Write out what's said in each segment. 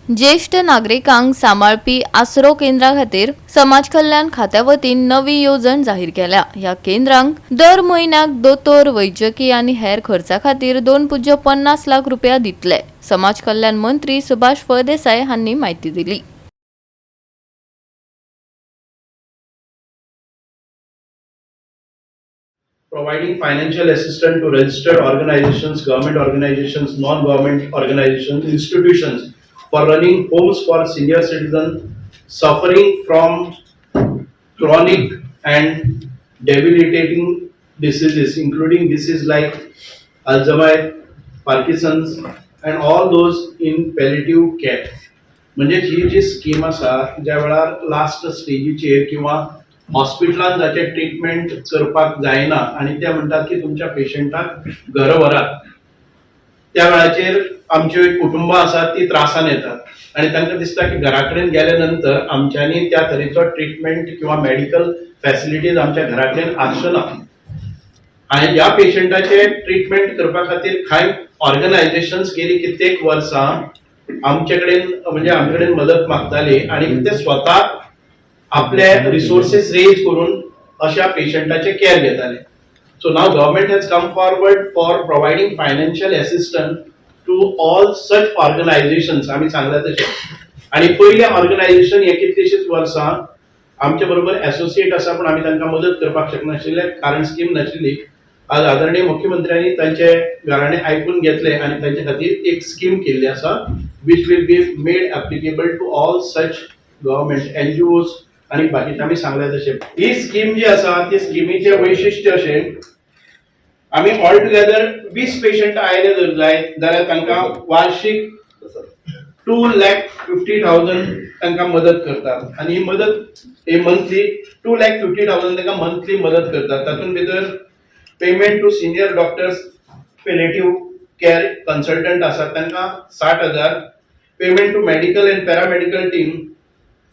ज्येष्ठ नागरिकांक सांबाळपी आसरो केंद्रा खातीर समाज कल्याण खात्या वतीन नवी येवजण जाहीर केल्या। ह्या केंद्रांक दर म्हयन्याक दोतोर, वैजकी आनी हेर खर्चा खातीर 2.50 लाख रुपया दितले। समाज कल्याण मंत्री सुभाष फळदेसाय हांनी माहिती दिली। Providing financial assistance to registered organizations, government organizations, non-government organizations, institutions for running homes for senior citizens suffering from chronic and debilitating diseases, including diseases like Alzheimer's, Parkinson's, and all those in palliative care. म्हणजे ही जी scheme आसा ज्या वेळार last स्टेजीचेर किंवा हॉस्पिटलान जाचे treatment करपाक जायना आणि ते म्हणतात की तुमच्या पेशंटाक घर व्हरात, त्या वेळाचेर आमची कुटुंबां आसात ती त्रासान येतात आणि तांकां दिसता की घरा कडेन गेल्या नंतर आमच्यांनी त्या तरेचो ट्रीटमेंट किंवा मेडिकल फॅसिलिटीज आमच्या घरा कडेन आसच्यो ना आणि ह्या पेशंटाचे ट्रीटमेंट करपा खातीर कांय ऑर्गनायझेशन्स गेली कित्येक वर्सां आमचे कडेन म्हणजे आमचे कडेन मदत मागताले आणि ते स्वता आपले रिसोर्सेस रेज करून अशा पेशंटाचे केअर घेताले। So now government has come forward for providing financial assistance to all such organisations आम्ही सांगला तशें आणि पयले ऑर्गनायझेशन हे कितलीशींच वर्सां आमचे बरोबर एसोसिएट आसा पण आम्ही तांकां मदत करपाक शकनाशिल्ले कारण स्कीम नाशिल्ली। आज आदरणीय मुख्यमंत्र्यांनी तांचे घराणे आयकून घेतले आणि तांचे खातीर एक स्कीम केल्ली आसा which will be made applicable to all such government NGOs आणि बाकीचे आम्ही सांगले तशें ही स्कीम जी आसा ती स्किमीचे वैशिष्ट्य अशें आम्ही ऑल टुगेदर 20 पेशंट आयले जर जाय जाल्यार तांकां वार्षिक 2,50,000 तांकां मदत करतात आणि ही मदत हे मंथली 2,50,000 तांकां मंथली मदत करतात। तातूंत भितर payment to senior doctors palliative care consultant आसात तांकां 60,000, payment to medical and paramedical team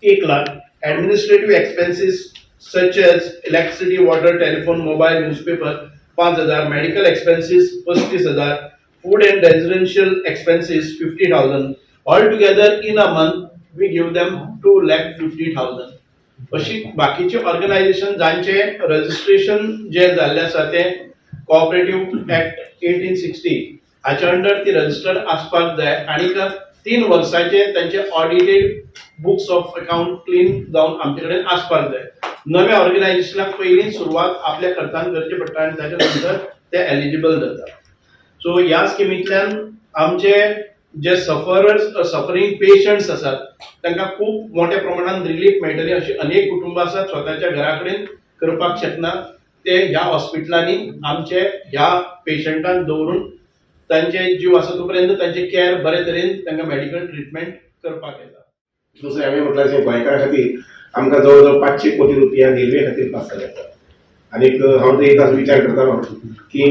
1 lakh, administrative expenses such as electricity, water, telephone, mobile, newspaper 5,000, medical expenses 35,000, food and residential expenses 50,000, all together in a month we give them 2,50,000। अशी बाकीचे organisation जांचे registration जे जाल्ले आसा ते cooperative act 1860 हाच्या under ती registered आसपाक जाय आणि 3 वर्सांचे त्यांचे audited books of account clean जावन आमचे कडेन आसपाक जाय। नव्या ऑर्गनायझेशनाक पयलीं सुरवात आपल्या खर्चान करची पडटा आणि ताच्या नंतर ते एलिजिबल जाता। सो ह्या स्किमींतल्यान आमचे जे सफरिंग पेशंट्स आसात तांकां खूप मोठ्या प्रमाणात रिलीफ मेळटली अशी अनेक कुटुंबां आसात स्वताच्या घरा कडेन करपाक शकना ते ह्या हॉस्पिटलांनी आमचे ह्या पेशंटांक दवरून तांचे जीव आसा तोपर्यंत तांचे केअर बरे तरेन तांकां मेडिकल ट्रीटमेंट करपाक येता। दुसरें हांवें म्हटल्यार अशें गोंयकारा खातीर आमकां जवळ जवळ 500 कोटी रुपया रेल्वे खातीर पास जाता आनीक हांव तर एकदांच विचार करतालो की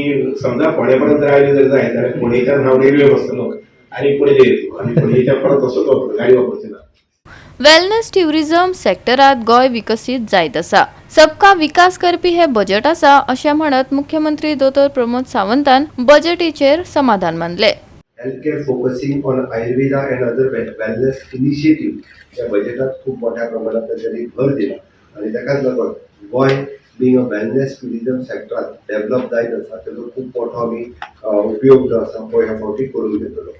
समजा फोंड्या पर्यंत जर आयले जर जाय जाल्यार फोंडेच्यान हांव रेल्वे बसतलो आनी पणजे येतलो आनी पणजेच्यान परत तसोच वतलो, गाडी वापरची ना। वेलनेस टुरिझम सेक्टरात गोय विकसीत जायत आसा। सबका विकास करपी हे बजेट आसा अशें म्हणत मुख्यमंत्री दोतोर प्रमोद सावंतान बजेटीचेर समाधान मानले। Healthcare focusing on Ayurveda and other wellness initiative या बजेटात खूप मोठ्या प्रमाणात त्यांनी भर दिला आणि त्याकाच लागून गोय being a wellness tourism sector develop जायत आसा तेजो खूप मोठो आमी उपयोग जो आसा तो ह्या फावटी करून घेतलो।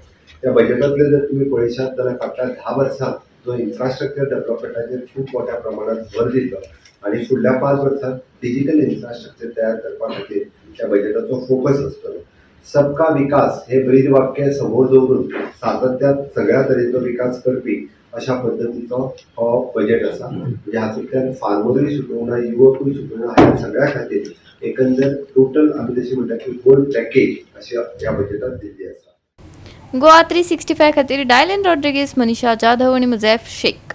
त्या बजेटांतले जर तुम्ही पळयशात जाल्यार फाटल्या 10 वर्सांत जो इन्फ्रास्ट्रक्चर डेव्हलपमेंटाचेर खूप मोठ्या प्रमाणात भर दिलो आणि फुडल्या 5 वर्सांत डिजिटल इन्फ्रास्ट्रक्चर तयार करपा खातीर त्या बजेटाचो फोकस आसतलो। सबका विकास हे ब्रीद वाक्य समोर दवरून सातत्यात सगळ्या तरेचो विकास करपी अशा पद्धतीचो हो बजेट आसा। म्हणजे हातूंतल्यान फार्मरूय सुटोवना, युवकूय सुटोवना, ह्या सगळ्या खातीर एकंदर टोटल आमी जशें म्हणटा की होल पॅकेज अशें ह्या बजेटांत दिल्ली आसा। गोवा 365 खातीर डायलन रॉड्रिगीस, मनीषा जाधव आणि मुझैफ शेख।